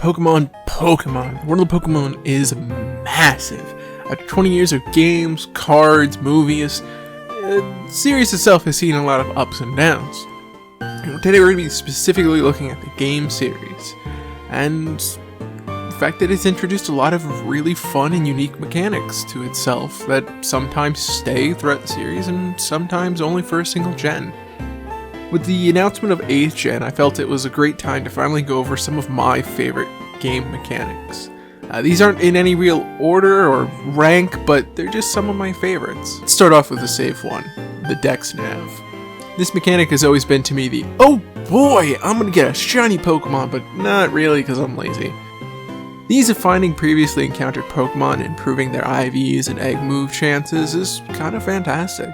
Pokemon. The world of Pokemon is massive. After 20 years of games, cards, movies, the series itself has seen a lot of ups and downs. Today we're going to be specifically looking at the game series, and the fact that it's introduced a lot of really fun and unique mechanics to itself that sometimes stay throughout the series and sometimes only for a single gen. With the announcement of 8th gen, I felt it was a great time to finally go over some of my favorite game mechanics. These aren't in any real order or rank, but they're just some of my favorites. Let's start off with a safe one, the Dex Nav. This mechanic has always been to me the, oh boy, I'm gonna get a shiny Pokemon, but not really because I'm lazy. The ease of finding previously encountered Pokemon and improving their IVs and egg move chances is kind of fantastic.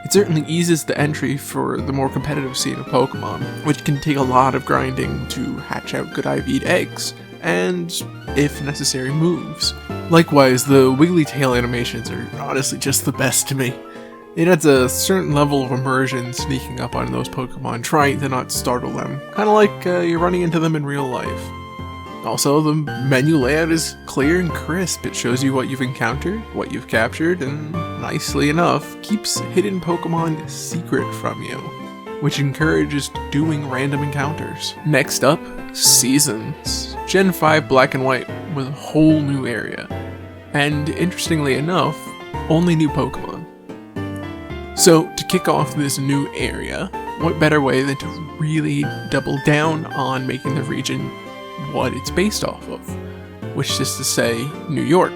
It certainly eases the entry for the more competitive scene of Pokemon, which can take a lot of grinding to hatch out good IV'd eggs, and, if necessary, moves. Likewise, the Wigglytail animations are honestly just the best to me. It adds a certain level of immersion sneaking up on those Pokemon, trying to not startle them, kinda like you're running into them in real life. Also, the menu layout is clear and crisp. It shows you what you've encountered, what you've captured, and nicely enough, keeps hidden Pokemon secret from you, which encourages doing random encounters. Next up, Seasons. Gen 5 Black and White was a whole new area, and interestingly enough, only new Pokemon. So, to kick off this new area, what better way than to really double down on making the region what it's based off of, which is to say, New York.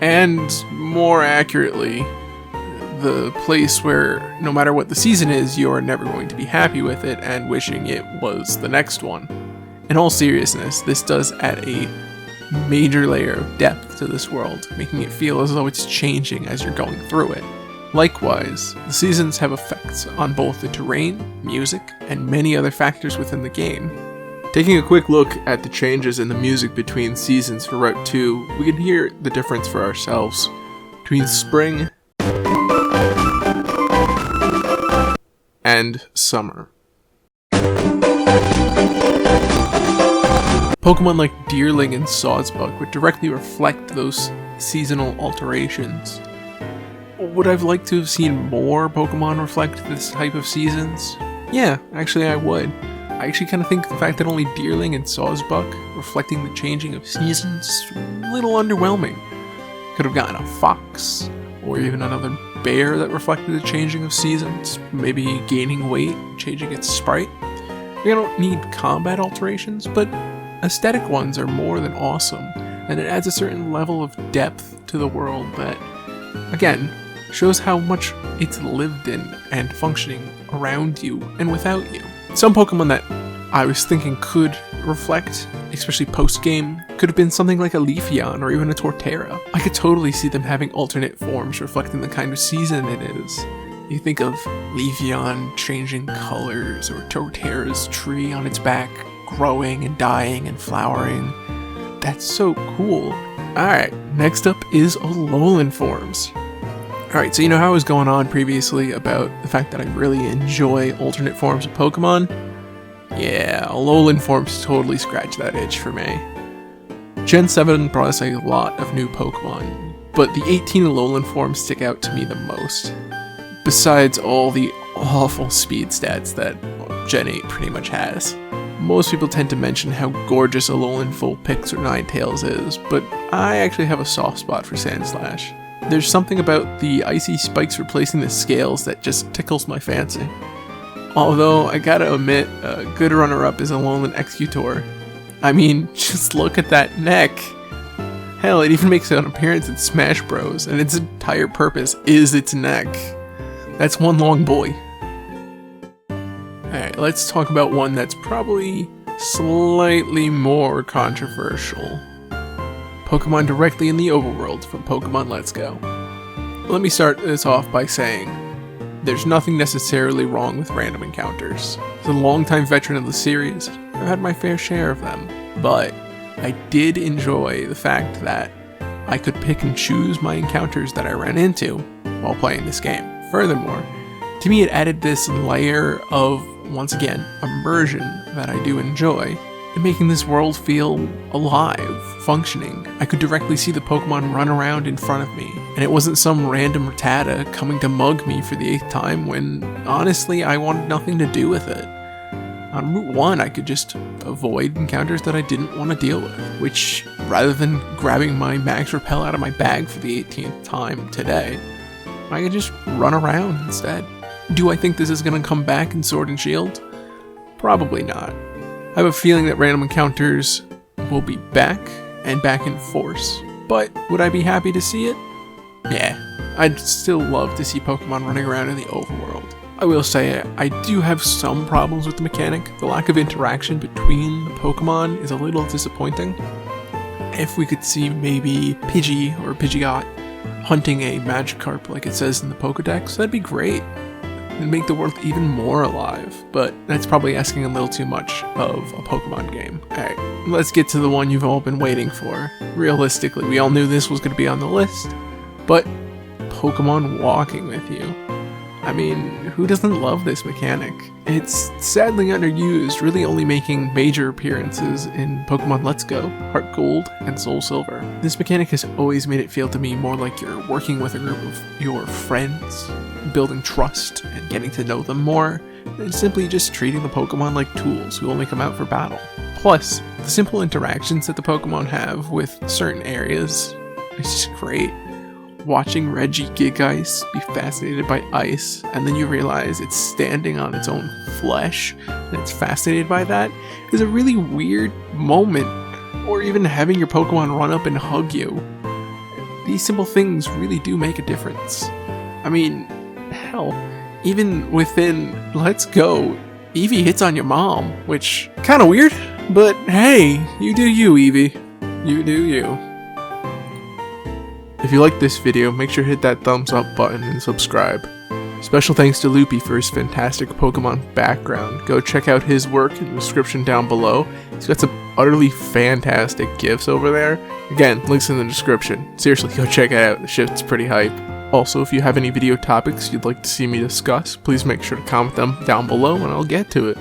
And more accurately, the place where no matter what the season is, you are never going to be happy with it and wishing it was the next one. In all seriousness, this does add a major layer of depth to this world, making it feel as though it's changing as you're going through it. Likewise, the seasons have effects on both the terrain, music, and many other factors within the game. Taking a quick look at the changes in the music between seasons for Route 2, we can hear the difference for ourselves between spring and summer. Pokemon like Deerling and Sawsbuck would directly reflect those seasonal alterations. Would I've liked to have seen more Pokemon reflect this type of seasons? Yeah, actually I would. I actually kind of think the fact that only Deerling and Sawsbuck reflecting the changing of seasons is a little underwhelming. Could have gotten a fox, or even another bear that reflected the changing of seasons, maybe gaining weight, changing its sprite. We don't need combat alterations, but aesthetic ones are more than awesome, and it adds a certain level of depth to the world that, again, shows how much it's lived in and functioning around you and without you. Some Pokemon that I was thinking could reflect, especially post-game, could have been something like a Leafeon or even a Torterra. I could totally see them having alternate forms reflecting the kind of season it is. You think of Leafeon changing colors, or Torterra's tree on its back growing and dying and flowering. That's so cool. Alright, next up is Alolan forms. Alright, so you know how I was going on previously about the fact that I really enjoy alternate forms of Pokemon? Yeah, Alolan forms totally scratch that itch for me. Gen 7 brought us a lot of new Pokemon, but the 18 Alolan forms stick out to me the most. Besides all the awful speed stats that Gen 8 pretty much has. Most people tend to mention how gorgeous Alolan Vulpix or Ninetales is, but I actually have a soft spot for Sandslash. There's something about the icy spikes replacing the scales that just tickles my fancy. Although, I gotta admit, a good runner-up is Alolan Executor. I mean, just look at that neck! Hell, it even makes an appearance in Smash Bros, and its entire purpose is its neck. That's one long boy. Alright, let's talk about one that's probably slightly more controversial. Pokemon directly in the overworld from Pokemon Let's Go. Let me start this off by saying, there's nothing necessarily wrong with random encounters. As a longtime veteran of the series, I've had my fair share of them, but I did enjoy the fact that I could pick and choose my encounters that I ran into while playing this game. Furthermore, to me it added this layer of, once again, immersion that I do enjoy, and making this world feel alive, functioning. I could directly see the Pokemon run around in front of me, and it wasn't some random Rattata coming to mug me for the 8th time when, honestly, I wanted nothing to do with it. On Route 1, I could just avoid encounters that I didn't want to deal with, which, rather than grabbing my Max Repel out of my bag for the 18th time today, I could just run around instead. Do I think this is going to come back in Sword and Shield? Probably not. I have a feeling that random encounters will be back, and back in force. But would I be happy to see it? Yeah, I'd still love to see Pokemon running around in the overworld. I will say, I do have some problems with the mechanic. The lack of interaction between the Pokemon is a little disappointing. If we could see maybe Pidgey or Pidgeot hunting a Magikarp like it says in the Pokedex, that'd be great. And make the world even more alive. But that's probably asking a little too much of a Pokemon game. Alright, let's get to the one you've all been waiting for. Realistically, we all knew this was going to be on the list, but Pokemon walking with you. I mean, who doesn't love this mechanic? It's sadly underused, really only making major appearances in Pokemon Let's Go, Heart Gold, and Soul Silver. This mechanic has always made it feel to me more like you're working with a group of your friends, building trust and getting to know them more, than simply just treating the Pokemon like tools who only come out for battle. Plus, the simple interactions that the Pokemon have with certain areas is just great. Watching Regigigas be fascinated by ice, and then you realize it's standing on its own flesh, and it's fascinated by that, is a really weird moment. Or even having your Pokemon run up and hug you. These simple things really do make a difference. I mean, hell, even within Let's Go, Eevee hits on your mom, which, kinda weird, but hey, you do you, Eevee. You do you. If you liked this video, make sure to hit that thumbs up button and subscribe. Special thanks to Loopy for his fantastic Pokemon background. Go check out his work in the description down below. He's got some utterly fantastic GIFs over there. Again, links in the description. Seriously, go check it out. The shit's pretty hype. Also, if you have any video topics you'd like to see me discuss, please make sure to comment them down below and I'll get to it.